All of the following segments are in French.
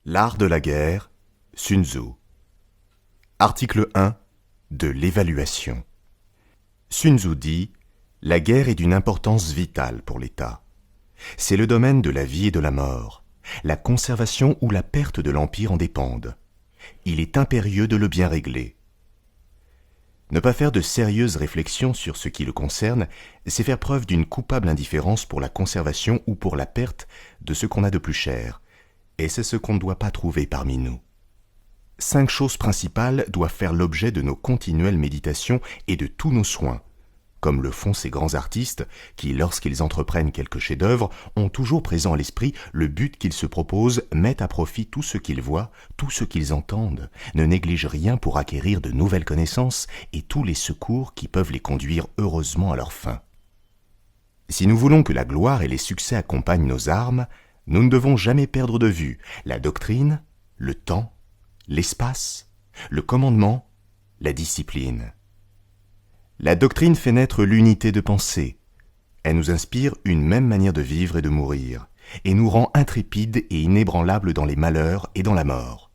L'art de la guerre, Sun Tzu. Article 1 de l'évaluation. Sun Tzu dit « La guerre est d'une importance vitale pour l'État. C'est le domaine de la vie et de la mort. La conservation ou la perte de l'Empire en dépendent. Il est impérieux de le bien régler. » Ne pas faire de sérieuses réflexions sur ce qui le concerne, c'est faire preuve d'une coupable indifférence pour la conservation ou pour la perte de ce qu'on a de plus cher, et c'est ce qu'on ne doit pas trouver parmi nous. 5 choses principales doivent faire l'objet de nos continuelles méditations et de tous nos soins, comme le font ces grands artistes qui, lorsqu'ils entreprennent quelque chef-d'œuvre, ont toujours présent à l'esprit le but qu'ils se proposent, mettent à profit tout ce qu'ils voient, tout ce qu'ils entendent, ne négligent rien pour acquérir de nouvelles connaissances et tous les secours qui peuvent les conduire heureusement à leur fin. Si nous voulons que la gloire et les succès accompagnent nos armes, nous ne devons jamais perdre de vue la doctrine, le temps, l'espace, le commandement, la discipline. La doctrine fait naître l'unité de pensée. Elle nous inspire une même manière de vivre et de mourir, et nous rend intrépides et inébranlables dans les malheurs et dans la mort.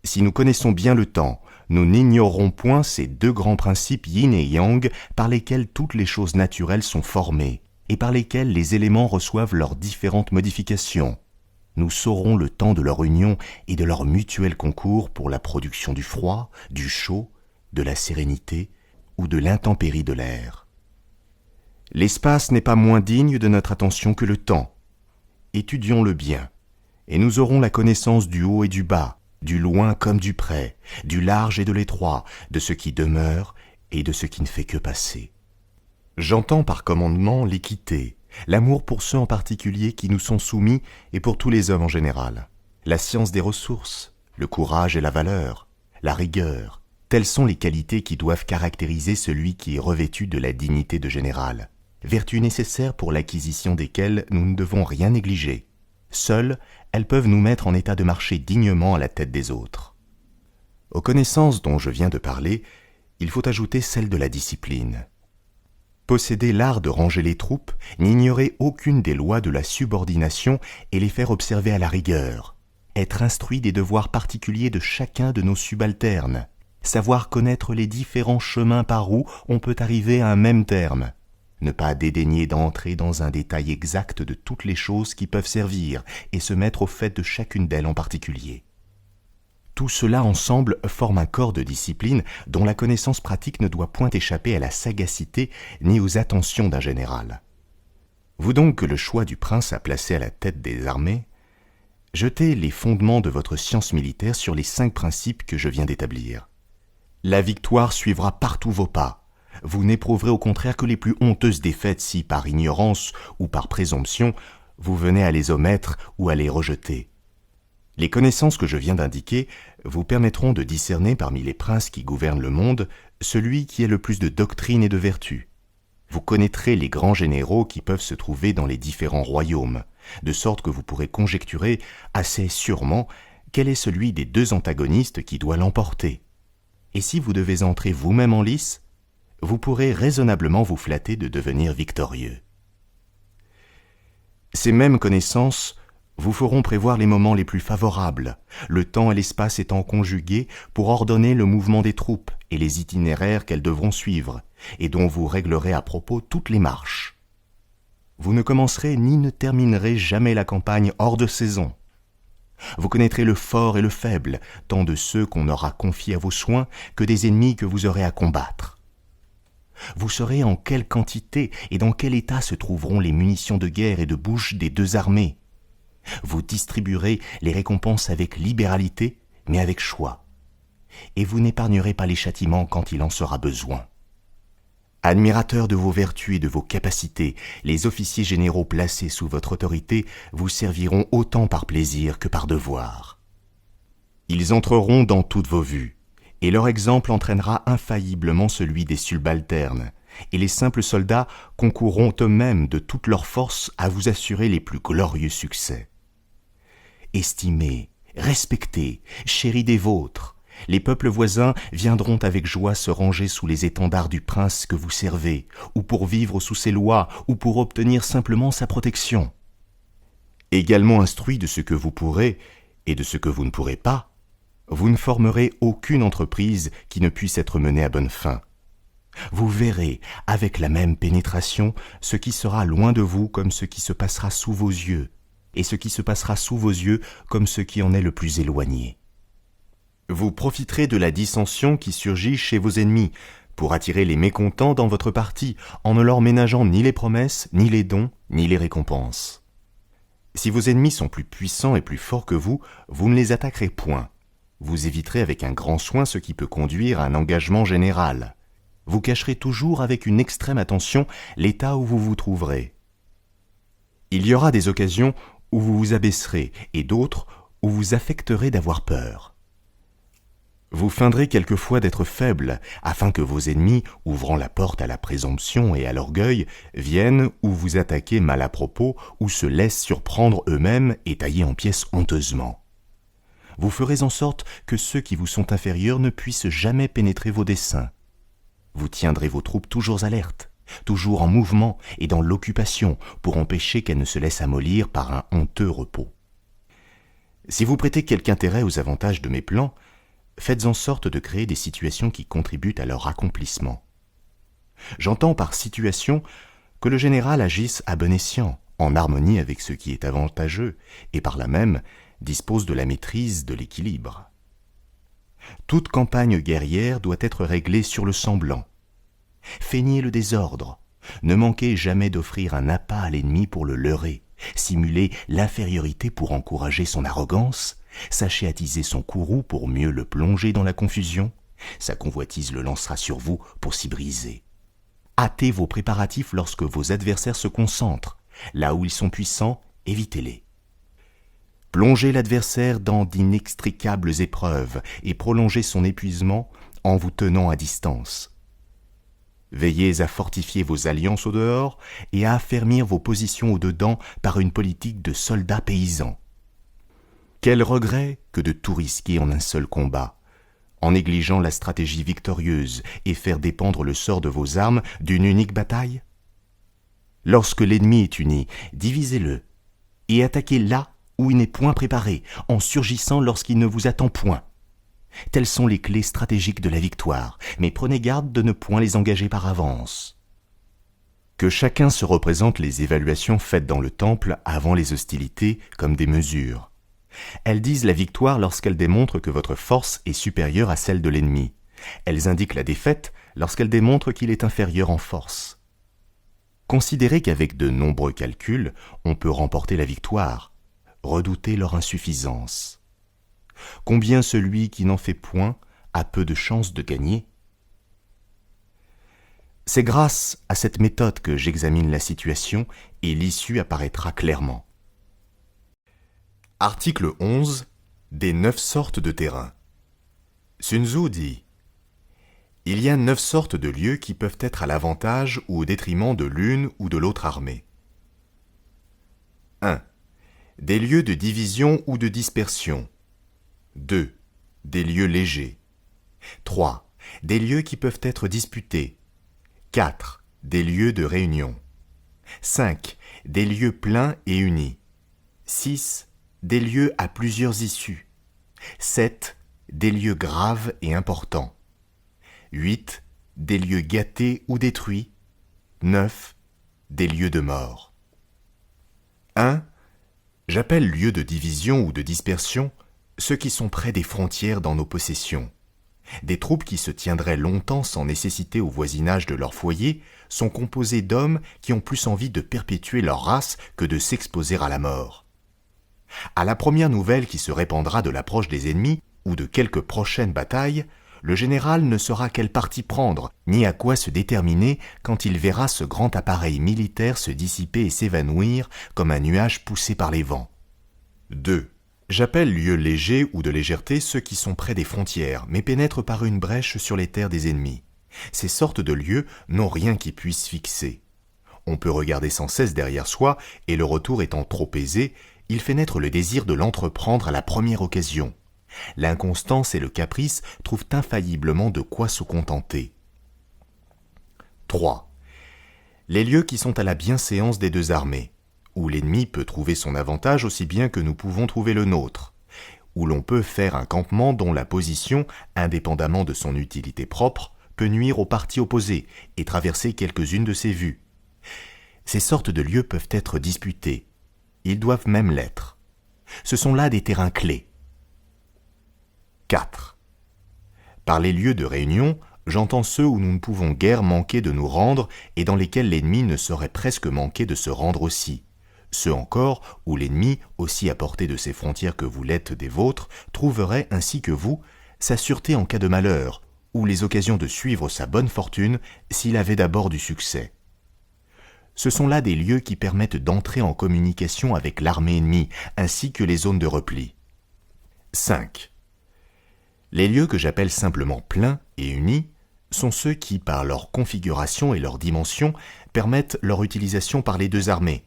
Si nous connaissons bien le temps, nous n'ignorerons point ces 2 grands principes yin et yang par lesquels toutes les choses naturelles sont formées, et par lesquels les éléments reçoivent leurs différentes modifications. Nous saurons le temps de leur union et de leur mutuel concours pour la production du froid, du chaud, de la sérénité ou de l'intempérie de l'air. L'espace n'est pas moins digne de notre attention que le temps. Étudions-le bien, et nous aurons la connaissance du haut et du bas, du loin comme du près, du large et de l'étroit, de ce qui demeure et de ce qui ne fait que passer. J'entends par commandement l'équité, l'amour pour ceux en particulier qui nous sont soumis et pour tous les hommes en général, la science des ressources, le courage et la valeur, la rigueur. Telles sont les qualités qui doivent caractériser celui qui est revêtu de la dignité de général, vertus nécessaires pour l'acquisition desquelles nous ne devons rien négliger. Seules, elles peuvent nous mettre en état de marcher dignement à la tête des autres. Aux connaissances dont je viens de parler, il faut ajouter celle de la discipline. Posséder l'art de ranger les troupes, n'ignorer aucune des lois de la subordination et les faire observer à la rigueur. Être instruit des devoirs particuliers de chacun de nos subalternes. Savoir connaître les différents chemins par où on peut arriver à un même terme. Ne pas dédaigner d'entrer dans un détail exact de toutes les choses qui peuvent servir et se mettre au fait de chacune d'elles en particulier. Tout cela ensemble forme un corps de discipline dont la connaissance pratique ne doit point échapper à la sagacité ni aux attentions d'un général. Vous donc que le choix du prince à placer à la tête des armées, jetez les fondements de votre science militaire sur les 5 principes que je viens d'établir. La victoire suivra partout vos pas. Vous n'éprouverez au contraire que les plus honteuses défaites si, par ignorance ou par présomption, vous venez à les omettre ou à les rejeter. Les connaissances que je viens d'indiquer vous permettront de discerner parmi les princes qui gouvernent le monde celui qui a le plus de doctrine et de vertu. Vous connaîtrez les grands généraux qui peuvent se trouver dans les différents royaumes, de sorte que vous pourrez conjecturer assez sûrement quel est celui des 2 antagonistes qui doit l'emporter. Et si vous devez entrer vous-même en lice, vous pourrez raisonnablement vous flatter de devenir victorieux. Ces mêmes connaissances vous feront prévoir les moments les plus favorables, le temps et l'espace étant conjugués pour ordonner le mouvement des troupes et les itinéraires qu'elles devront suivre, et dont vous réglerez à propos toutes les marches. Vous ne commencerez ni ne terminerez jamais la campagne hors de saison. Vous connaîtrez le fort et le faible, tant de ceux qu'on aura confiés à vos soins que des ennemis que vous aurez à combattre. Vous saurez en quelle quantité et dans quel état se trouveront les munitions de guerre et de bouche des 2 armées. Vous distribuerez les récompenses avec libéralité, mais avec choix. Et vous n'épargnerez pas les châtiments quand il en sera besoin. Admirateurs de vos vertus et de vos capacités, les officiers généraux placés sous votre autorité vous serviront autant par plaisir que par devoir. Ils entreront dans toutes vos vues, et leur exemple entraînera infailliblement celui des subalternes, et les simples soldats concourront eux-mêmes de toute leur force à vous assurer les plus glorieux succès. Estimez, respectez, chéris des vôtres. Les peuples voisins viendront avec joie se ranger sous les étendards du prince que vous servez, ou pour vivre sous ses lois, ou pour obtenir simplement sa protection. Également instruits de ce que vous pourrez, et de ce que vous ne pourrez pas, vous ne formerez aucune entreprise qui ne puisse être menée à bonne fin. Vous verrez avec la même pénétration ce qui sera loin de vous comme ce qui se passera sous vos yeux, et ce qui se passera sous vos yeux comme ce qui en est le plus éloigné. Vous profiterez de la dissension qui surgit chez vos ennemis pour attirer les mécontents dans votre parti en ne leur ménageant ni les promesses, ni les dons, ni les récompenses. Si vos ennemis sont plus puissants et plus forts que vous, vous ne les attaquerez point. Vous éviterez avec un grand soin ce qui peut conduire à un engagement général. Vous cacherez toujours avec une extrême attention l'état où vous vous trouverez. Il y aura des occasions où vous vous abaisserez et d'autres où vous affecterez d'avoir peur. Vous feindrez quelquefois d'être faible, afin que vos ennemis, ouvrant la porte à la présomption et à l'orgueil, viennent ou vous attaquer mal à propos, ou se laissent surprendre eux-mêmes et tailler en pièces honteusement. Vous ferez en sorte que ceux qui vous sont inférieurs ne puissent jamais pénétrer vos desseins. Vous tiendrez vos troupes toujours alertes, toujours en mouvement et dans l'occupation, pour empêcher qu'elles ne se laissent amollir par un honteux repos. Si vous prêtez quelque intérêt aux avantages de mes plans, faites en sorte de créer des situations qui contribuent à leur accomplissement. J'entends par situation que le général agisse à bon escient, en harmonie avec ce qui est avantageux, et par là même dispose de la maîtrise de l'équilibre. Toute campagne guerrière doit être réglée sur le semblant. Feignez le désordre, ne manquez jamais d'offrir un appât à l'ennemi pour le leurrer, simulez l'infériorité pour encourager son arrogance, sachez attiser son courroux pour mieux le plonger dans la confusion, sa convoitise le lancera sur vous pour s'y briser. Hâtez vos préparatifs lorsque vos adversaires se concentrent, là où ils sont puissants, évitez-les. Plongez l'adversaire dans d'inextricables épreuves et prolongez son épuisement en vous tenant à distance. Veillez à fortifier vos alliances au dehors et à affermir vos positions au dedans par une politique de soldats paysans. Quel regret que de tout risquer en un seul combat, en négligeant la stratégie victorieuse et faire dépendre le sort de vos armes d'une unique bataille? Lorsque l'ennemi est uni, divisez-le et attaquez là où il n'est point préparé, en surgissant lorsqu'il ne vous attend point. Telles sont les clés stratégiques de la victoire, mais prenez garde de ne point les engager par avance. Que chacun se représente les évaluations faites dans le temple avant les hostilités comme des mesures. Elles disent la victoire lorsqu'elles démontrent que votre force est supérieure à celle de l'ennemi. Elles indiquent la défaite lorsqu'elles démontrent qu'il est inférieur en force. Considérez qu'avec de nombreux calculs, on peut remporter la victoire. Redoutez leur insuffisance. Combien celui qui n'en fait point a peu de chances de gagner? C'est grâce à cette méthode que j'examine la situation et l'issue apparaîtra clairement. Article 11. Des 9 sortes de terrains. Sun Tzu dit: il y a 9 sortes de lieux qui peuvent être à l'avantage ou au détriment de l'une ou de l'autre armée. 1. Des lieux de division ou de dispersion. 2. Des lieux légers. 3. Des lieux qui peuvent être disputés. 4. Des lieux de réunion. 5. Des lieux pleins et unis. 6. Des lieux à plusieurs issues. 7. Des lieux graves et importants. 8. Des lieux gâtés ou détruits. 9. Des lieux de mort. 1. J'appelle lieux de division ou de dispersion ceux qui sont près des frontières dans nos possessions. Des troupes qui se tiendraient longtemps sans nécessité au voisinage de leur foyer sont composées d'hommes qui ont plus envie de perpétuer leur race que de s'exposer à la mort. À la première nouvelle qui se répandra de l'approche des ennemis ou de quelque prochaine bataille, le général ne saura quel parti prendre, ni à quoi se déterminer quand il verra ce grand appareil militaire se dissiper et s'évanouir comme un nuage poussé par les vents. 2. J'appelle lieux légers ou de légèreté ceux qui sont près des frontières, mais pénètrent par une brèche sur les terres des ennemis. Ces sortes de lieux n'ont rien qui puisse fixer. On peut regarder sans cesse derrière soi, et le retour étant trop aisé, il fait naître le désir de l'entreprendre à la première occasion. L'inconstance et le caprice trouvent infailliblement de quoi se contenter. 3. Les lieux qui sont à la bienséance des deux armées, où l'ennemi peut trouver son avantage aussi bien que nous pouvons trouver le nôtre, où l'on peut faire un campement dont la position, indépendamment de son utilité propre, peut nuire aux parties opposées et traverser quelques-unes de ses vues. Ces sortes de lieux peuvent être disputés. Ils doivent même l'être. Ce sont là des terrains clés. 4. Par les lieux de réunion, j'entends ceux où nous ne pouvons guère manquer de nous rendre et dans lesquels l'ennemi ne saurait presque manquer de se rendre aussi. Ceux encore où l'ennemi, aussi à portée de ses frontières que vous l'êtes des vôtres, trouverait, ainsi que vous, sa sûreté en cas de malheur, ou les occasions de suivre sa bonne fortune s'il avait d'abord du succès. Ce sont là des lieux qui permettent d'entrer en communication avec l'armée ennemie, ainsi que les zones de repli. 5. Les lieux que j'appelle simplement pleins et unis sont ceux qui, par leur configuration et leur dimension, permettent leur utilisation par les deux armées.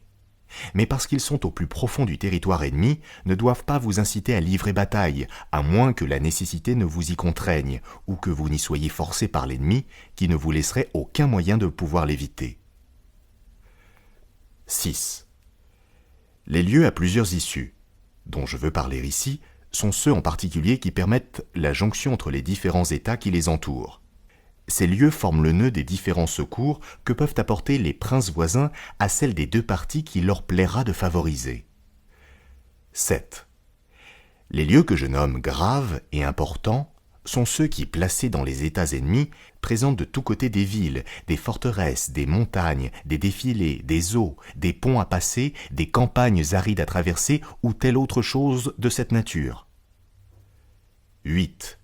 Mais parce qu'ils sont au plus profond du territoire ennemi, ne doivent pas vous inciter à livrer bataille, à moins que la nécessité ne vous y contraigne, ou que vous n'y soyez forcé par l'ennemi, qui ne vous laisserait aucun moyen de pouvoir l'éviter. 6. Les lieux à plusieurs issues, dont je veux parler ici, sont ceux en particulier qui permettent la jonction entre les différents États qui les entourent. Ces lieux forment le nœud des différents secours que peuvent apporter les princes voisins à celle des deux parties qui leur plaira de favoriser. 7. Les lieux que je nomme graves et importants sont ceux qui, placés dans les États ennemis, présentent de tous côtés des villes, des forteresses, des montagnes, des défilés, des eaux, des ponts à passer, des campagnes arides à traverser ou telle autre chose de cette nature. 8.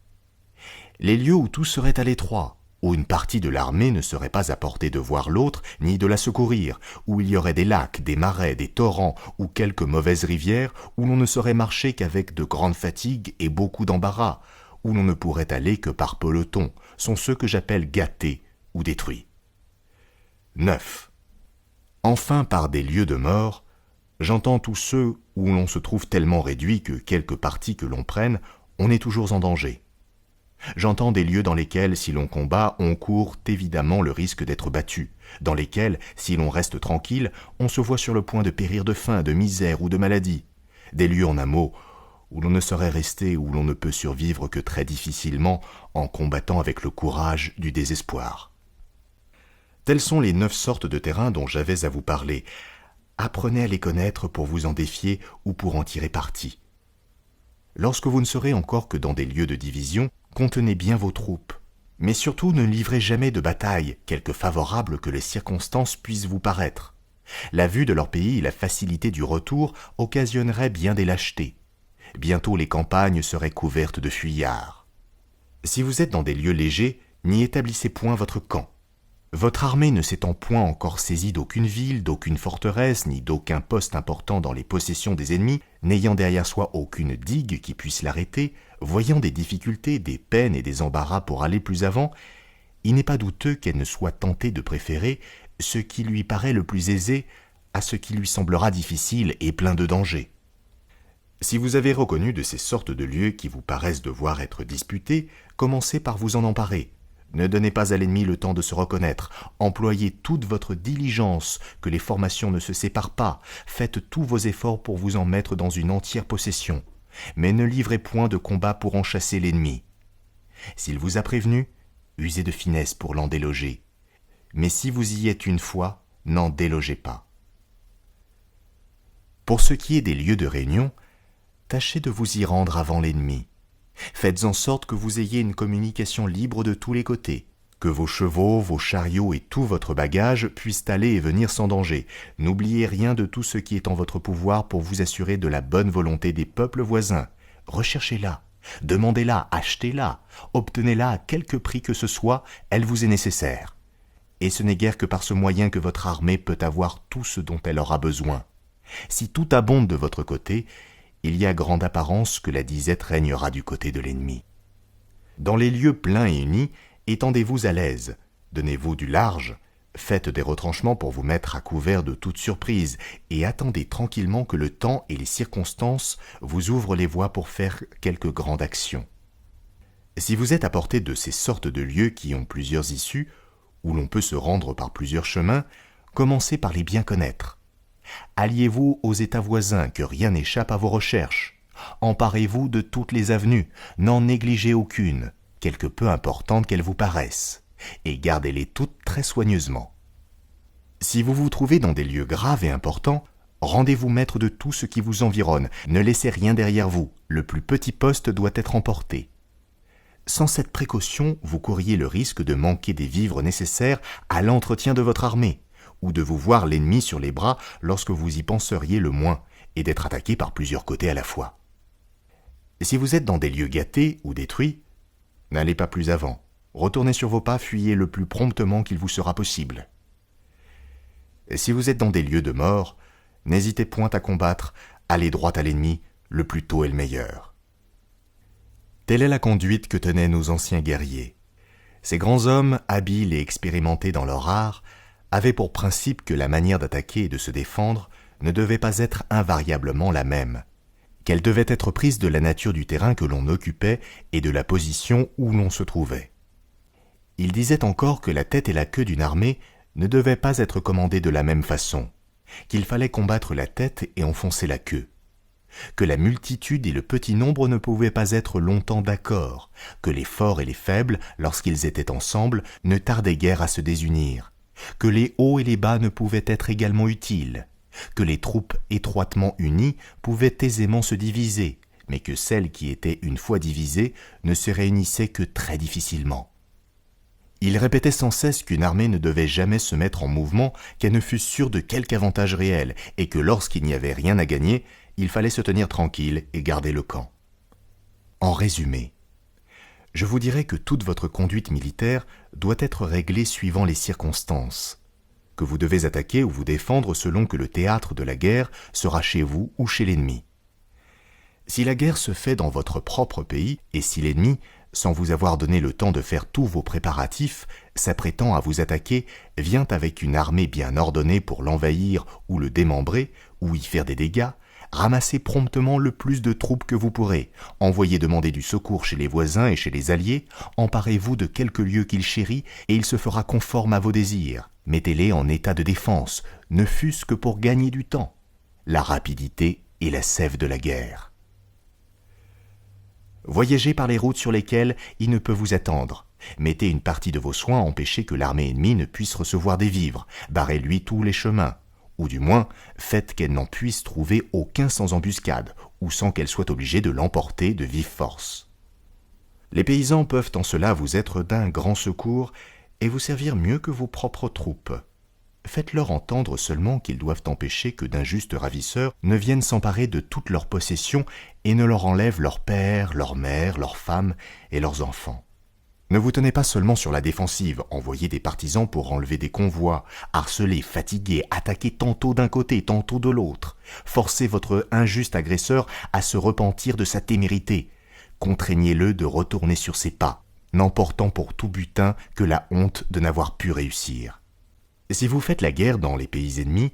Les lieux où tout serait à l'étroit, où une partie de l'armée ne serait pas à portée de voir l'autre ni de la secourir, où il y aurait des lacs, des marais, des torrents ou quelques mauvaises rivières, où l'on ne saurait marcher qu'avec de grandes fatigues et beaucoup d'embarras, où l'on ne pourrait aller que par peloton, sont ceux que j'appelle gâtés ou détruits. 9. Enfin, par des lieux de mort, j'entends tous ceux où l'on se trouve tellement réduit que quelque parti que l'on prenne, on est toujours en danger. J'entends des lieux dans lesquels, si l'on combat, on court évidemment le risque d'être battu, dans lesquels, si l'on reste tranquille, on se voit sur le point de périr de faim, de misère ou de maladie. Des lieux, en un mot, où l'on ne saurait rester, où l'on ne peut survivre que très difficilement en combattant avec le courage du désespoir. Telles sont les 9 sortes de terrains dont j'avais à vous parler. Apprenez à les connaître pour vous en défier ou pour en tirer parti. Lorsque vous ne serez encore que dans des lieux de division, contenez bien vos troupes, mais surtout ne livrez jamais de bataille, quelque favorable que les circonstances puissent vous paraître. La vue de leur pays et la facilité du retour occasionneraient bien des lâchetés. Bientôt les campagnes seraient couvertes de fuyards. Si vous êtes dans des lieux légers, n'y établissez point votre camp. Votre armée ne s'étant point encore saisie d'aucune ville, d'aucune forteresse, ni d'aucun poste important dans les possessions des ennemis, n'ayant derrière soi aucune digue qui puisse l'arrêter, voyant des difficultés, des peines et des embarras pour aller plus avant, il n'est pas douteux qu'elle ne soit tentée de préférer ce qui lui paraît le plus aisé à ce qui lui semblera difficile et plein de dangers. Si vous avez reconnu de ces sortes de lieux qui vous paraissent devoir être disputés, commencez par vous en emparer. Ne donnez pas à l'ennemi le temps de se reconnaître. Employez toute votre diligence, que les formations ne se séparent pas. Faites tous vos efforts pour vous en mettre dans une entière possession. Mais ne livrez point de combat pour en chasser l'ennemi. S'il vous a prévenu, usez de finesse pour l'en déloger. Mais si vous y êtes une fois, n'en délogez pas. Pour ce qui est des lieux de réunion, tâchez de vous y rendre avant l'ennemi. Faites en sorte que vous ayez une communication libre de tous les côtés, que vos chevaux, vos chariots et tout votre bagage puissent aller et venir sans danger. N'oubliez rien de tout ce qui est en votre pouvoir pour vous assurer de la bonne volonté des peuples voisins. Recherchez-la, demandez-la, achetez-la, obtenez-la à quelque prix que ce soit, elle vous est nécessaire. Et ce n'est guère que par ce moyen que votre armée peut avoir tout ce dont elle aura besoin. Si tout abonde de votre côté, il y a grande apparence que la disette régnera du côté de l'ennemi. Dans les lieux pleins et unis, étendez-vous à l'aise, donnez-vous du large, faites des retranchements pour vous mettre à couvert de toute surprise, et attendez tranquillement que le temps et les circonstances vous ouvrent les voies pour faire quelque grande action. Si vous êtes à portée de ces sortes de lieux qui ont plusieurs issues, où l'on peut se rendre par plusieurs chemins, commencez par les bien connaître. Alliez-vous aux États voisins, que rien n'échappe à vos recherches. emparez-vous de toutes les avenues, n'en négligez aucune, quelque peu importante qu'elles vous paraissent, et gardez-les toutes très soigneusement. Si vous vous trouvez dans des lieux graves et importants, rendez-vous maître de tout ce qui vous environne, ne laissez rien derrière vous, le plus petit poste doit être emporté. Sans cette précaution, vous courriez le risque de manquer des vivres nécessaires à l'entretien de votre armée, ou de vous voir l'ennemi sur les bras lorsque vous y penseriez le moins, et d'être attaqué par plusieurs côtés à la fois. Si vous êtes dans des lieux gâtés ou détruits, n'allez pas plus avant, retournez sur vos pas, fuyez le plus promptement qu'il vous sera possible. Et si vous êtes dans des lieux de mort, n'hésitez point à combattre, allez droit à l'ennemi, le plus tôt est le meilleur. Telle est la conduite que tenaient nos anciens guerriers. Ces grands hommes, habiles et expérimentés dans leur art, avaient pour principe que la manière d'attaquer et de se défendre ne devait pas être invariablement la même, qu'elle devait être prise de la nature du terrain que l'on occupait et de la position où l'on se trouvait. Ils disaient encore que la tête et la queue d'une armée ne devaient pas être commandées de la même façon, qu'il fallait combattre la tête et enfoncer la queue, que la multitude et le petit nombre ne pouvaient pas être longtemps d'accord, que les forts et les faibles, lorsqu'ils étaient ensemble, ne tardaient guère à se désunir, que les hauts et les bas ne pouvaient être également utiles, que les troupes étroitement unies pouvaient aisément se diviser, mais que celles qui étaient une fois divisées ne se réunissaient que très difficilement. Il répétait sans cesse qu'une armée ne devait jamais se mettre en mouvement qu'elle ne fût sûre de quelque avantage réel, et que lorsqu'il n'y avait rien à gagner, il fallait se tenir tranquille et garder le camp. En résumé, je vous dirai que toute votre conduite militaire doit être réglée suivant les circonstances, que vous devez attaquer ou vous défendre selon que le théâtre de la guerre sera chez vous ou chez l'ennemi. Si la guerre se fait dans votre propre pays, et si l'ennemi, sans vous avoir donné le temps de faire tous vos préparatifs, s'apprêtant à vous attaquer, vient avec une armée bien ordonnée pour l'envahir ou le démembrer, ou y faire des dégâts, ramassez promptement le plus de troupes que vous pourrez, envoyez demander du secours chez les voisins et chez les alliés, emparez-vous de quelque lieu qu'il chérit, et il se fera conforme à vos désirs. Mettez-les en état de défense, ne fût-ce que pour gagner du temps. La rapidité est la sève de la guerre. Voyagez par les routes sur lesquelles il ne peut vous attendre. Mettez une partie de vos soins à empêcher que l'armée ennemie ne puisse recevoir des vivres. Barrez-lui tous les chemins. Ou du moins, faites qu'elle n'en puisse trouver aucun sans embuscade, ou sans qu'elle soit obligée de l'emporter de vive force. Les paysans peuvent en cela vous être d'un grand secours et vous servir mieux que vos propres troupes. Faites-leur entendre seulement qu'ils doivent empêcher que d'injustes ravisseurs ne viennent s'emparer de toutes leurs possessions et ne leur enlèvent leurs pères, leurs mères, leurs femmes et leurs enfants. Ne vous tenez pas seulement sur la défensive, envoyez des partisans pour enlever des convois, harceler, fatiguer, attaquer tantôt d'un côté, tantôt de l'autre. Forcez votre injuste agresseur à se repentir de sa témérité. Contraignez-le de retourner sur ses pas, n'emportant pour tout butin que la honte de n'avoir pu réussir. Si vous faites la guerre dans les pays ennemis,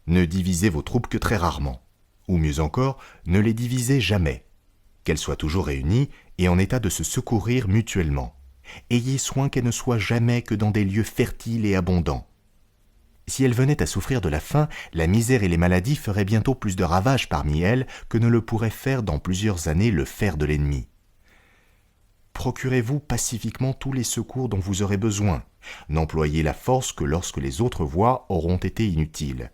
ne divisez vos troupes que très rarement, ou mieux encore, ne les divisez jamais, qu'elles soient toujours réunies et en état de se secourir mutuellement. Ayez soin qu'elles ne soient jamais que dans des lieux fertiles et abondants. Si elles venaient à souffrir de la faim, la misère et les maladies feraient bientôt plus de ravages parmi elles que ne le pourrait faire dans plusieurs années le fer de l'ennemi. Procurez-vous pacifiquement tous les secours dont vous aurez besoin. N'employez la force que lorsque les autres voies auront été inutiles.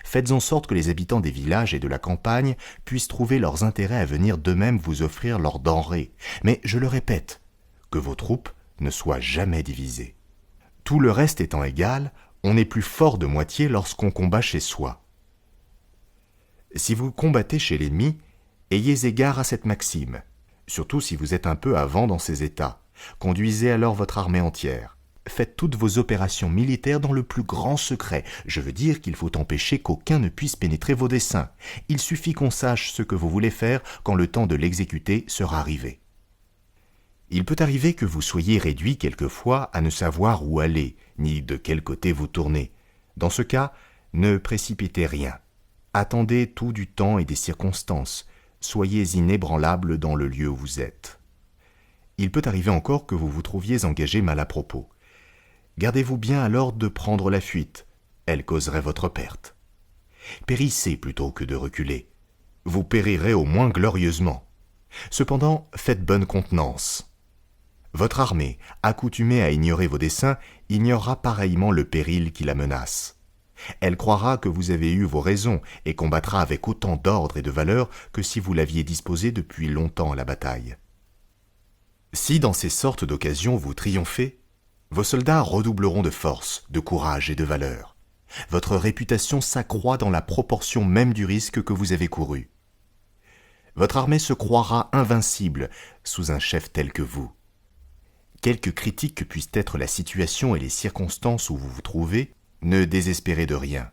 Faites en sorte que les habitants des villages et de la campagne puissent trouver leurs intérêts à venir d'eux-mêmes vous offrir leurs denrées. Mais, je le répète, que vos troupes ne soient jamais divisées. Tout le reste étant égal, on est plus fort de moitié lorsqu'on combat chez soi. Si vous combattez chez l'ennemi, ayez égard à cette maxime, surtout si vous êtes un peu avant dans ces états. Conduisez alors votre armée entière. Faites toutes vos opérations militaires dans le plus grand secret. Je veux dire qu'il faut empêcher qu'aucun ne puisse pénétrer vos desseins. Il suffit qu'on sache ce que vous voulez faire quand le temps de l'exécuter sera arrivé. Il peut arriver que vous soyez réduit quelquefois à ne savoir où aller, ni de quel côté vous tourner. Dans ce cas, ne précipitez rien. Attendez tout du temps et des circonstances. Soyez inébranlable dans le lieu où vous êtes. Il peut arriver encore que vous vous trouviez engagé mal à propos. Gardez-vous bien alors de prendre la fuite. Elle causerait votre perte. Périssez plutôt que de reculer. vous périrez au moins glorieusement. Cependant, faites bonne contenance. Votre armée, accoutumée à ignorer vos desseins, ignorera pareillement le péril qui la menace. Elle croira que vous avez eu vos raisons et combattra avec autant d'ordre et de valeur que si vous l'aviez disposée depuis longtemps à la bataille. Si dans ces sortes d'occasions vous triomphez, vos soldats redoubleront de force, de courage et de valeur. Votre réputation s'accroît dans la proportion même du risque que vous avez couru. Votre armée se croira invincible sous un chef tel que vous. Quelque critique que puissent être la situation et les circonstances où vous vous trouvez, ne désespérez de rien.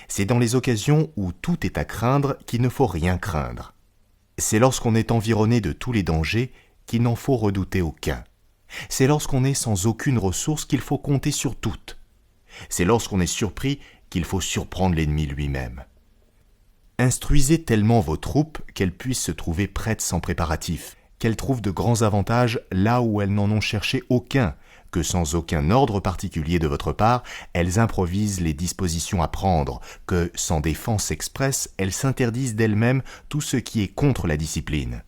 C'est dans les occasions où tout est à craindre qu'il ne faut rien craindre. C'est lorsqu'on est environné de tous les dangers qu'il n'en faut redouter aucun. C'est lorsqu'on est sans aucune ressource qu'il faut compter sur toutes. C'est lorsqu'on est surpris qu'il faut surprendre l'ennemi lui-même. Instruisez tellement vos troupes qu'elles puissent se trouver prêtes sans préparatif, qu'elles trouvent de grands avantages là où elles n'en ont cherché aucun, que sans aucun ordre particulier de votre part, elles improvisent les dispositions à prendre, que, sans défense expresse, elles s'interdisent d'elles-mêmes tout ce qui est contre la discipline.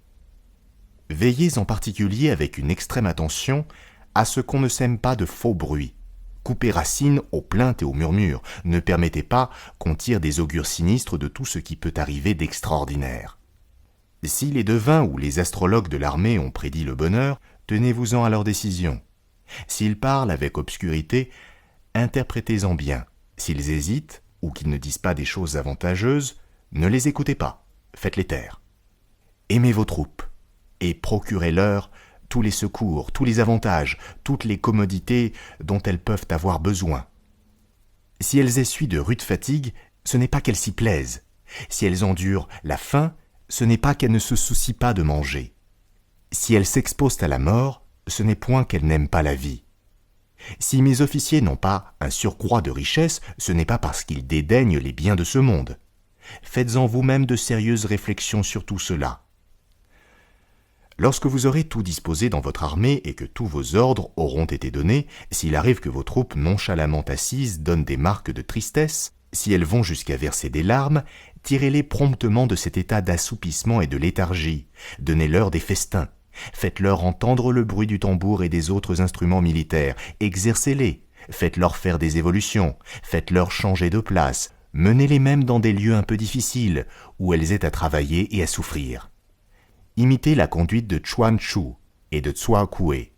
Veillez en particulier avec une extrême attention à ce qu'on ne sème pas de faux bruits. Coupez racine aux plaintes et aux murmures. Ne permettez pas qu'on tire des augures sinistres de tout ce qui peut arriver d'extraordinaire. Si les devins ou les astrologues de l'armée ont prédit le bonheur, tenez-vous-en à leur décision. S'ils parlent avec obscurité, interprétez-en bien. S'ils hésitent, ou qu'ils ne disent pas des choses avantageuses, ne les écoutez pas, faites-les taire. Aimez vos troupes, et procurez-leur tous les secours, tous les avantages, toutes les commodités dont elles peuvent avoir besoin. Si elles essuient de rudes fatigues, ce n'est pas qu'elles s'y plaisent. Si elles endurent la faim, ce n'est pas qu'elles ne se soucient pas de manger. Si elles s'exposent à la mort, ce n'est point qu'elles n'aiment pas la vie. Si mes officiers n'ont pas un surcroît de richesse, ce n'est pas parce qu'ils dédaignent les biens de ce monde. Faites-en vous-même de sérieuses réflexions sur tout cela. Lorsque vous aurez tout disposé dans votre armée et que tous vos ordres auront été donnés, s'il arrive que vos troupes nonchalamment assises donnent des marques de tristesse, si elles vont jusqu'à verser des larmes, tirez-les promptement de cet état d'assoupissement et de léthargie, donnez-leur des festins, faites-leur entendre le bruit du tambour et des autres instruments militaires, exercez-les, faites-leur faire des évolutions, faites-leur changer de place, menez-les même dans des lieux un peu difficiles, où elles aient à travailler et à souffrir. Imitez la conduite de Chuan Chu et de Tsua Kue.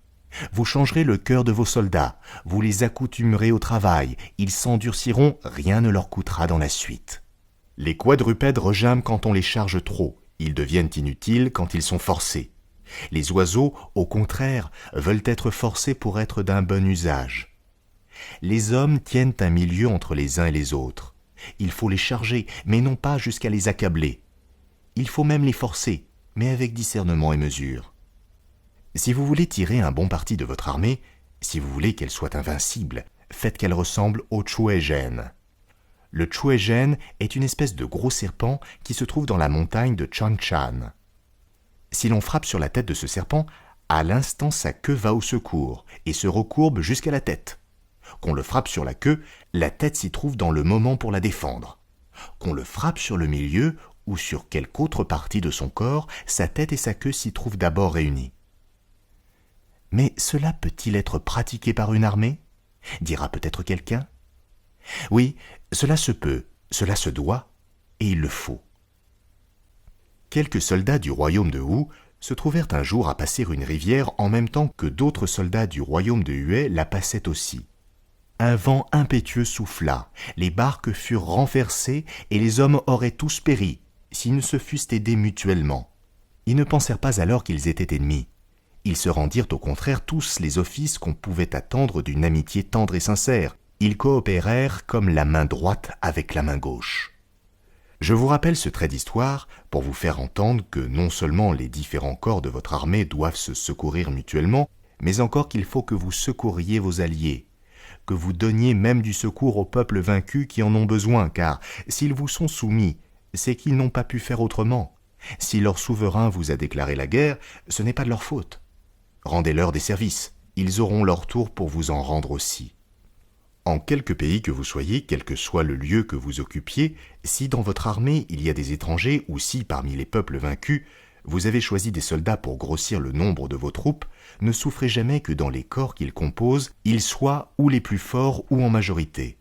Vous changerez le cœur de vos soldats, vous les accoutumerez au travail, ils s'endurciront, rien ne leur coûtera dans la suite. Les quadrupèdes regiment quand on les charge trop, ils deviennent inutiles quand ils sont forcés. Les oiseaux, au contraire, veulent être forcés pour être d'un bon usage. Les hommes tiennent un milieu entre les uns et les autres. Il faut les charger, mais non pas jusqu'à les accabler. Il faut même les forcer, mais avec discernement et mesure. Si vous voulez tirer un bon parti de votre armée, si vous voulez qu'elle soit invincible, faites qu'elle ressemble au Chuezhen. Le Chuezhen est une espèce de gros serpent qui se trouve dans la montagne de Chanchan. Si l'on frappe sur la tête de ce serpent, à l'instant sa queue va au secours et se recourbe jusqu'à la tête. Qu'on le frappe sur la queue, la tête s'y trouve dans le moment pour la défendre. Qu'on le frappe sur le milieu ou sur quelque autre partie de son corps, sa tête et sa queue s'y trouvent d'abord réunies. Mais cela peut-il être pratiqué par une armée ? Dira peut-être quelqu'un. Oui, cela se peut, cela se doit, et il le faut. Quelques soldats du royaume de Wu se trouvèrent un jour à passer une rivière en même temps que d'autres soldats du royaume de Yue la passaient aussi. Un vent impétueux souffla, les barques furent renversées et les hommes auraient tous péri, s'ils ne se fussent aidés mutuellement. Ils ne pensèrent pas alors qu'ils étaient ennemis. Ils se rendirent au contraire tous les offices qu'on pouvait attendre d'une amitié tendre et sincère. Ils coopérèrent comme la main droite avec la main gauche. Je vous rappelle ce trait d'histoire pour vous faire entendre que non seulement les différents corps de votre armée doivent se secourir mutuellement, mais encore qu'il faut que vous secouriez vos alliés, que vous donniez même du secours aux peuples vaincus qui en ont besoin, car s'ils vous sont soumis, c'est qu'ils n'ont pas pu faire autrement. Si leur souverain vous a déclaré la guerre, ce n'est pas de leur faute. Rendez-leur des services, ils auront leur tour pour vous en rendre aussi. En quelque pays que vous soyez, quel que soit le lieu que vous occupiez, si dans votre armée il y a des étrangers ou si parmi les peuples vaincus, vous avez choisi des soldats pour grossir le nombre de vos troupes, ne souffrez jamais que dans les corps qu'ils composent, ils soient ou les plus forts ou en majorité.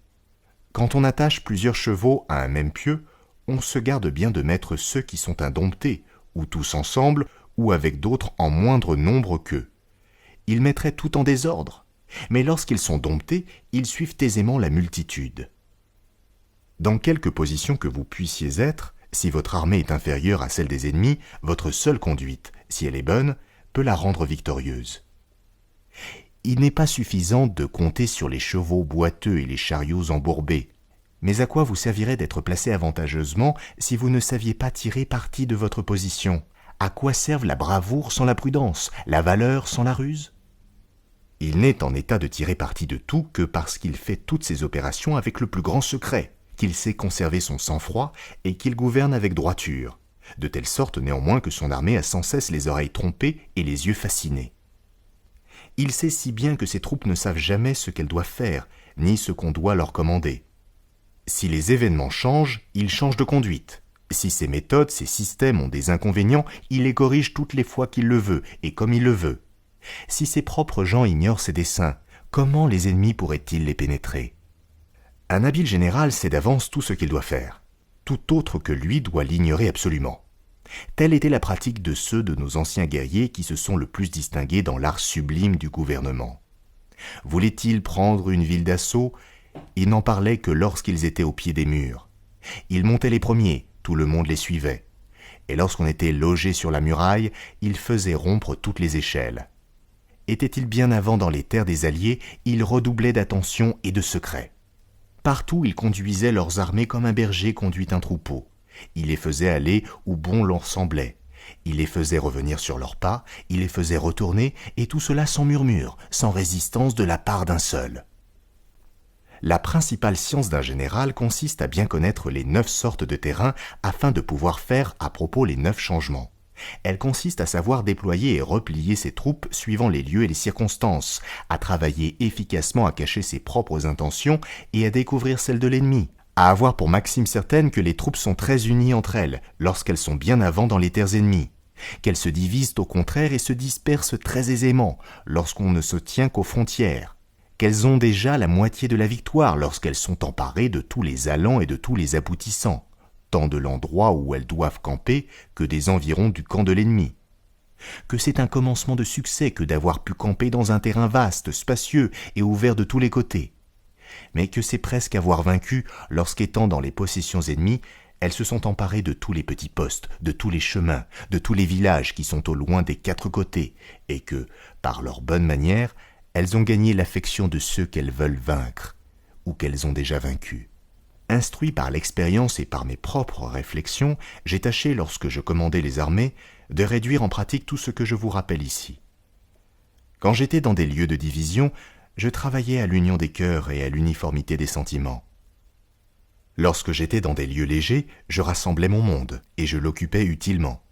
Quand on attache plusieurs chevaux à un même pieu, on se garde bien de mettre ceux qui sont indomptés, ou tous ensemble, ou avec d'autres en moindre nombre qu'eux. Ils mettraient tout en désordre, mais lorsqu'ils sont domptés, ils suivent aisément la multitude. Dans quelque position que vous puissiez être, si votre armée est inférieure à celle des ennemis, votre seule conduite, si elle est bonne, peut la rendre victorieuse. Il n'est pas suffisant de compter sur les chevaux boiteux et les chariots embourbés. Mais à quoi vous servirait d'être placé avantageusement si vous ne saviez pas tirer parti de votre position? À quoi servent la bravoure sans la prudence, la valeur sans la ruse? Il n'est en état de tirer parti de tout que parce qu'il fait toutes ses opérations avec le plus grand secret, qu'il sait conserver son sang-froid et qu'il gouverne avec droiture, de telle sorte néanmoins que son armée a sans cesse les oreilles trompées et les yeux fascinés. Il sait si bien que ses troupes ne savent jamais ce qu'elles doivent faire, ni ce qu'on doit leur commander. Si les événements changent, il change de conduite. Si ses méthodes, ses systèmes ont des inconvénients, il les corrige toutes les fois qu'il le veut et comme il le veut. Si ses propres gens ignorent ses desseins, comment les ennemis pourraient-ils les pénétrer? Un habile général sait d'avance tout ce qu'il doit faire. Tout autre que lui doit l'ignorer absolument. Telle était la pratique de ceux de nos anciens guerriers qui se sont le plus distingués dans l'art sublime du gouvernement. Voulaient-ils prendre une ville d'assaut? Ils n'en parlaient que lorsqu'ils étaient au pied des murs. Ils montaient les premiers, tout le monde les suivait. Et lorsqu'on était logé sur la muraille, ils faisaient rompre toutes les échelles. Étaient-ils bien avant dans les terres des alliés, ils redoublaient d'attention et de secret. Partout, ils conduisaient leurs armées comme un berger conduit un troupeau. Il les faisait aller où bon leur semblait. Il les faisait revenir sur leurs pas, il les faisait retourner, et tout cela sans murmure, sans résistance de la part d'un seul. La principale science d'un général consiste à bien connaître les 9 sortes de terrain afin de pouvoir faire à propos les 9 changements. Elle consiste à savoir déployer et replier ses troupes suivant les lieux et les circonstances, à travailler efficacement à cacher ses propres intentions et à découvrir celles de l'ennemi, à avoir pour maxime certaine que les troupes sont très unies entre elles lorsqu'elles sont bien avant dans les terres ennemies, qu'elles se divisent au contraire et se dispersent très aisément lorsqu'on ne se tient qu'aux frontières, qu'elles ont déjà la moitié de la victoire lorsqu'elles sont emparées de tous les allants et de tous les aboutissants, tant de l'endroit où elles doivent camper que des environs du camp de l'ennemi, que c'est un commencement de succès que d'avoir pu camper dans un terrain vaste, spacieux et ouvert de tous les côtés, mais que c'est presque avoir vaincu lorsqu'étant dans les possessions ennemies, elles se sont emparées de tous les petits postes, de tous les chemins, de tous les villages qui sont au loin des 4 côtés, et que, par leur bonne manière, elles ont gagné l'affection de ceux qu'elles veulent vaincre, ou qu'elles ont déjà vaincus. Instruit par l'expérience et par mes propres réflexions, j'ai tâché, lorsque je commandais les armées, de réduire en pratique tout ce que je vous rappelle ici. Quand j'étais dans des lieux de division, je travaillais à l'union des cœurs et à l'uniformité des sentiments. Lorsque j'étais dans des lieux légers, je rassemblais mon monde, et je l'occupais utilement.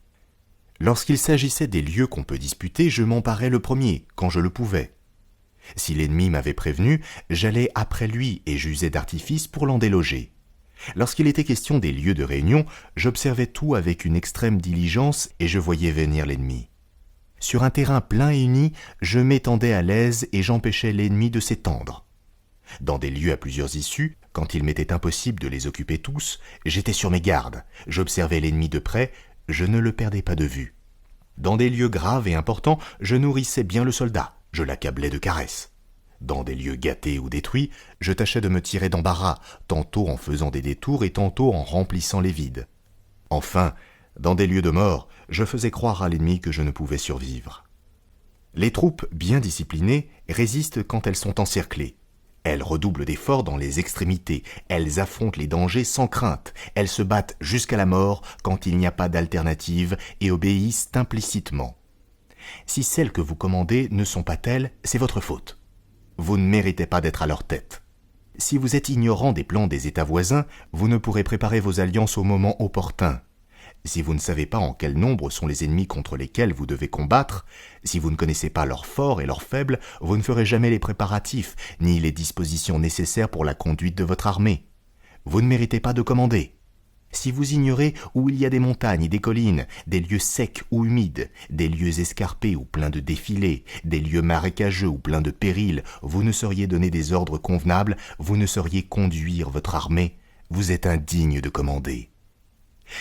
Lorsqu'il s'agissait des lieux qu'on peut disputer, je m'emparais le premier, quand je le pouvais. Si l'ennemi m'avait prévenu, j'allais après lui et j'usais d'artifice pour l'en déloger. Lorsqu'il était question des lieux de réunion, j'observais tout avec une extrême diligence et je voyais venir l'ennemi. Sur un terrain plein et uni, je m'étendais à l'aise et j'empêchais l'ennemi de s'étendre. Dans des lieux à plusieurs issues, quand il m'était impossible de les occuper tous, j'étais sur mes gardes, j'observais l'ennemi de près, je ne le perdais pas de vue. Dans des lieux graves et importants, je nourrissais bien le soldat, je l'accablais de caresses. Dans des lieux gâtés ou détruits, je tâchais de me tirer d'embarras, tantôt en faisant des détours et tantôt en remplissant les vides. Enfin, dans des lieux de mort, je faisais croire à l'ennemi que je ne pouvais survivre. Les troupes bien disciplinées résistent quand elles sont encerclées. Elles redoublent d'efforts dans les extrémités, elles affrontent les dangers sans crainte, elles se battent jusqu'à la mort quand il n'y a pas d'alternative et obéissent implicitement. Si celles que vous commandez ne sont pas telles, c'est votre faute. Vous ne méritez pas d'être à leur tête. Si vous êtes ignorant des plans des États voisins, vous ne pourrez préparer vos alliances au moment opportun. Si vous ne savez pas en quel nombre sont les ennemis contre lesquels vous devez combattre, si vous ne connaissez pas leurs forts et leurs faibles, vous ne ferez jamais les préparatifs, ni les dispositions nécessaires pour la conduite de votre armée. Vous ne méritez pas de commander. Si vous ignorez où il y a des montagnes et des collines, des lieux secs ou humides, des lieux escarpés ou pleins de défilés, des lieux marécageux ou pleins de périls, vous ne sauriez donner des ordres convenables, vous ne sauriez conduire votre armée, vous êtes indigne de commander.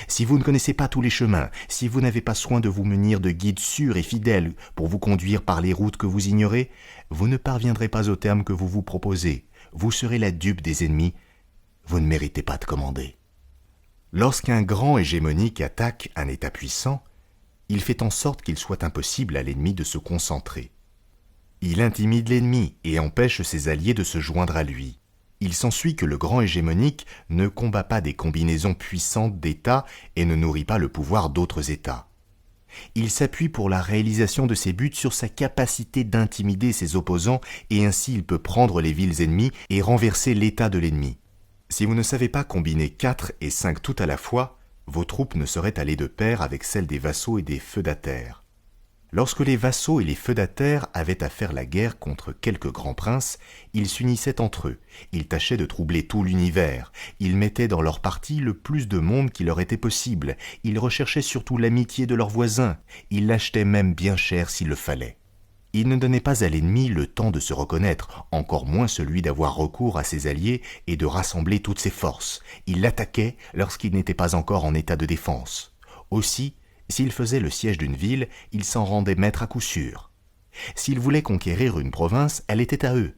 Si vous ne connaissez pas tous les chemins, si vous n'avez pas soin de vous munir de guides sûrs et fidèles pour vous conduire par les routes que vous ignorez, vous ne parviendrez pas au terme que vous vous proposez, vous serez la dupe des ennemis, vous ne méritez pas de commander. Lorsqu'un grand hégémonique attaque un État puissant, il fait en sorte qu'il soit impossible à l'ennemi de se concentrer. Il intimide l'ennemi et empêche ses alliés de se joindre à lui. Il s'ensuit que le grand hégémonique ne combat pas des combinaisons puissantes d'États et ne nourrit pas le pouvoir d'autres États. Il s'appuie pour la réalisation de ses buts sur sa capacité d'intimider ses opposants et ainsi il peut prendre les villes ennemies et renverser l'État de l'ennemi. Si vous ne savez pas combiner 4 et 5 tout à la fois, vos troupes ne seraient allées de pair avec celles des vassaux et des feudataires. Lorsque les vassaux et les feudataires avaient à faire la guerre contre quelques grands princes, ils s'unissaient entre eux, ils tâchaient de troubler tout l'univers, ils mettaient dans leur parti le plus de monde qui leur était possible, ils recherchaient surtout l'amitié de leurs voisins, ils l'achetaient même bien cher s'il le fallait. Ils ne donnaient pas à l'ennemi le temps de se reconnaître, encore moins celui d'avoir recours à ses alliés et de rassembler toutes ses forces. Ils l'attaquaient lorsqu'il n'était pas encore en état de défense. Aussi, s'il faisait le siège d'une ville, ils s'en rendaient maîtres à coup sûr. S'ils voulaient conquérir une province, elle était à eux.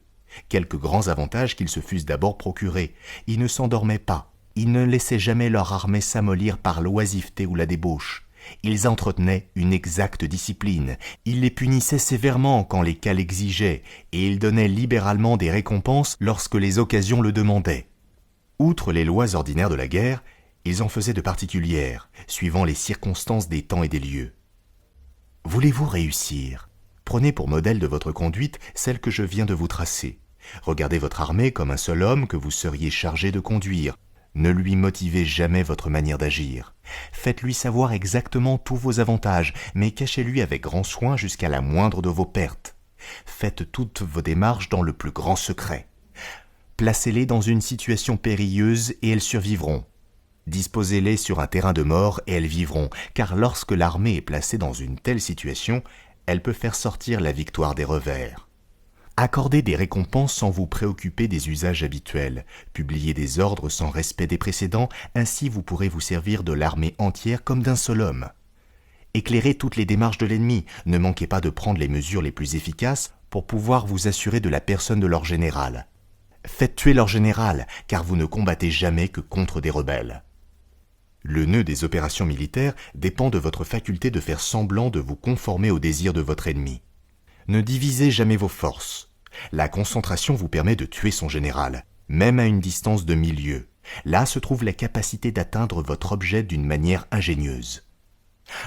Quelques grands avantages qu'ils se fussent d'abord procurés. Ils ne s'endormaient pas. Ils ne laissaient jamais leur armée s'amollir par l'oisiveté ou la débauche. Ils entretenaient une exacte discipline. Ils les punissaient sévèrement quand les cas l'exigeaient, et ils donnaient libéralement des récompenses lorsque les occasions le demandaient. Outre les lois ordinaires de la guerre, ils en faisaient de particulières, suivant les circonstances des temps et des lieux. Voulez-vous réussir ? Prenez pour modèle de votre conduite celle que je viens de vous tracer. Regardez votre armée comme un seul homme que vous seriez chargé de conduire. Ne lui motivez jamais votre manière d'agir. Faites-lui savoir exactement tous vos avantages, mais cachez-lui avec grand soin jusqu'à la moindre de vos pertes. Faites toutes vos démarches dans le plus grand secret. Placez-les dans une situation périlleuse et elles survivront. Disposez-les sur un terrain de mort et elles vivront, car lorsque l'armée est placée dans une telle situation, elle peut faire sortir la victoire des revers. Accordez des récompenses sans vous préoccuper des usages habituels, publiez des ordres sans respect des précédents, ainsi vous pourrez vous servir de l'armée entière comme d'un seul homme. Éclairez toutes les démarches de l'ennemi, ne manquez pas de prendre les mesures les plus efficaces pour pouvoir vous assurer de la personne de leur général. Faites tuer leur général, car vous ne combattez jamais que contre des rebelles. Le nœud des opérations militaires dépend de votre faculté de faire semblant de vous conformer aux désirs de votre ennemi. Ne divisez jamais vos forces. La concentration vous permet de tuer son général, même à une distance de 1000 lieues. Là se trouve la capacité d'atteindre votre objet d'une manière ingénieuse.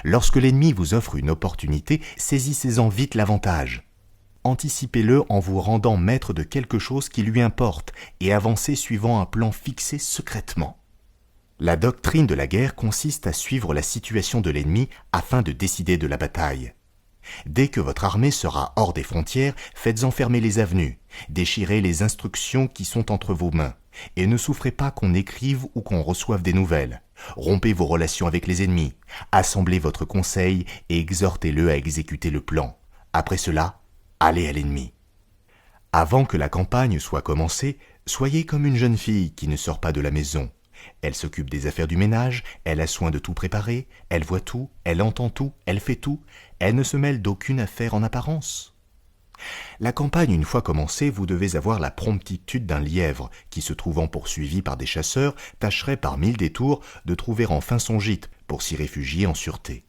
Lorsque l'ennemi vous offre une opportunité, saisissez-en vite l'avantage. Anticipez-le en vous rendant maître de quelque chose qui lui importe et avancez suivant un plan fixé secrètement. La doctrine de la guerre consiste à suivre la situation de l'ennemi afin de décider de la bataille. Dès que votre armée sera hors des frontières, faites enfermer les avenues, déchirez les instructions qui sont entre vos mains, et ne souffrez pas qu'on écrive ou qu'on reçoive des nouvelles. Rompez vos relations avec les ennemis, assemblez votre conseil et exhortez-le à exécuter le plan. Après cela, allez à l'ennemi. Avant que la campagne soit commencée, soyez comme une jeune fille qui ne sort pas de la maison. Elle s'occupe des affaires du ménage, elle a soin de tout préparer, elle voit tout, elle entend tout, elle fait tout, elle ne se mêle d'aucune affaire en apparence. La campagne une fois commencée, vous devez avoir la promptitude d'un lièvre qui, se trouvant poursuivi par des chasseurs, tâcherait par 1000 détours de trouver enfin son gîte pour s'y réfugier en sûreté.